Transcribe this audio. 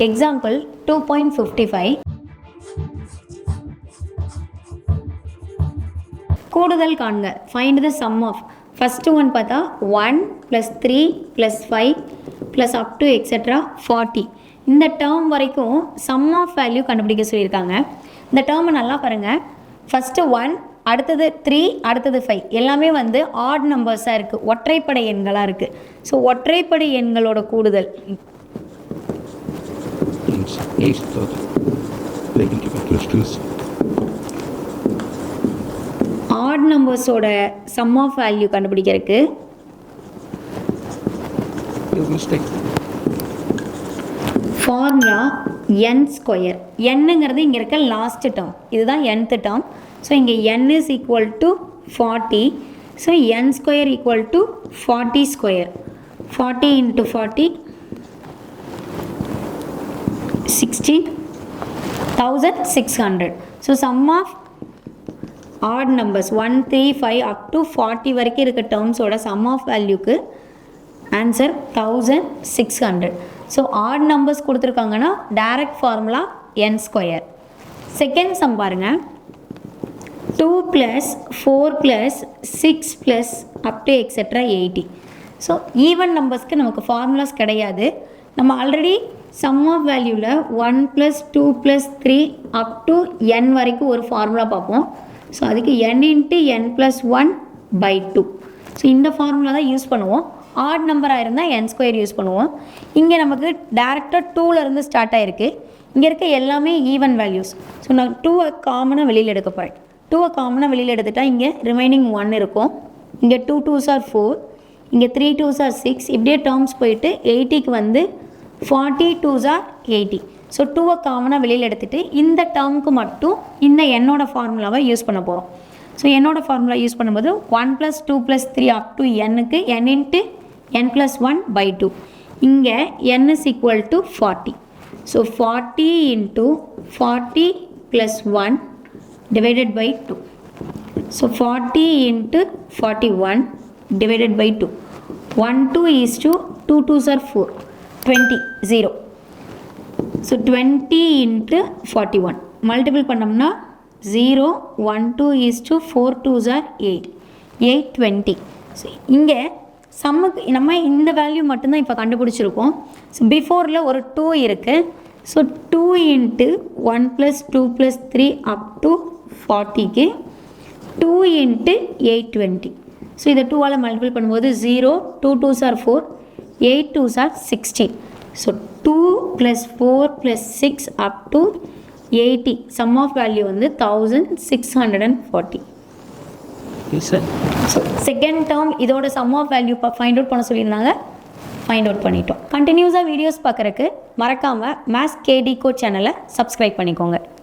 Example 2.55 கூடுதல் காண்க. Find the sum of first one பார்த்தா 1 plus 3 plus 5 plus up to etc 40. இந்த term வரைக்கும் sum of value கண்டுபிடிக்க சொல்லியிருக்காங்க. இந்த டேர்மை நல்லா பாருங்க. ஃபர்ஸ்ட் 1, அடுத்தது 3, அடுத்தது 5 எல்லாமே வந்து ஆட் நம்பர்ஸாக இருக்குது, ஒற்றைப்படை எண்களாக இருக்குது. ஸோ ஒற்றைப்படை எண்களோட கூடுதல் ஆட் நம்பர்ஸோட சம் ஆஃப் வேல்யூ கண்டுபிடிக்கிறதுக்கு ஃபார்முலா n ஸ்கொயர். என்னங்கிறது இங்கே இருக்க லாஸ்ட் டேர்ம், இதுதான் nth டேர்ம். ஸோ இங்கே n is equal to 40. So n square equal to 40 square. 40 into 40 16,600. So sum of odd numbers 1, 3, 5 up to 40 வரைக்கும் இருக்க டேர்ம்ஸோட sum of வேல்யூக்கு ஆன்சர் 1600. ஸோ ஆட் நம்பர்ஸ் கொடுத்துருக்காங்கன்னா direct formula n square. Second sum பாருங்கள். 2 + 4 + 6 + up to etc 80. So even நம்பர்ஸ்க்கு நமக்கு formulas கிடையாது. நம்ம ஆல்ரெடி சம் ஆஃப் வேல்யூவில் 1 + 2 + 3 up to n வரைக்கும் ஒரு ஃபார்முலா பார்ப்போம். ஸோ அதுக்கு n × n + 1/2. ஸோ இந்த ஃபார்முலா தான் யூஸ் பண்ணுவோம். ஆட் நம்பராக இருந்தால் n ஸ்கொயர் யூஸ் பண்ணுவோம். இங்கே நமக்கு டேரெக்டாக 2லேருந்து ஸ்டார்ட் ஆகிருக்கு. இங்கே இருக்க எல்லாமே ஈவன் வேல்யூஸ். ஸோ நான் 2 காமனாக வெளியில் எடுக்க போகிறேன். 2 காமனாக வெளியில் எடுத்துட்டால் இங்கே ரிமைனிங் 1 இருக்கும். இங்கே 2 2s are 4, இங்கே 3 2s are 6. இப்படியே டேர்ம்ஸ் போயிட்டு 80க்கு வந்து 40 2s are 80. ஸோ 2 காமனாக வெளியில் எடுத்துகிட்டு இந்த டேர்முக்கு மட்டும் இந்த என்னோட ஃபார்முலாவை யூஸ் பண்ண போகிறோம். ஸோ என்னோட ஃபார்முலா யூஸ் பண்ணும்போது 1 + 2 + 3 up to n-க்கு n × n + 1/2. இங்கே n is equal to 40. So 40 × 40 + 1 divided by 2. So 40 × 41 divided by 2. 1 2 is to 2 2s are 4. 20 0. So 20 × 41 multiple பண்ணோம்னா 0 1 2 is to 4 2s are 8. 820. So இங்கே சம்முக்கு நம்ம இந்த வேல்யூ மட்டும்தான் இப்போ கண்டுபிடிச்சிருக்கோம். ஸோ பிஃபோரில் ஒரு 2 இருக்குது. So 2 × 1 + 2 + 3 up to 40க்கு 2 × 820. ஸோ இதை 2ஆல் மல்டிபிள் பண்ணும்போது 0 2 2s are 4, 8 2s are 16. So 2 + 4 + 6 up to 80. Sum of value வந்து 1640. ஸோ செகண்ட் டேர்ம் இதோட sum of value find out பண்ண சொல்லியிருந்தாங்க. ஃபைண்ட் அவுட் பண்ணிட்டோம். கண்டினியூஸாக வீடியோஸ் பார்க்குறக்கு மறக்காமல் மேத்ஸ் கேடி கோச் சேனலை சப்ஸ்கிரைப் பண்ணிக்கோங்க.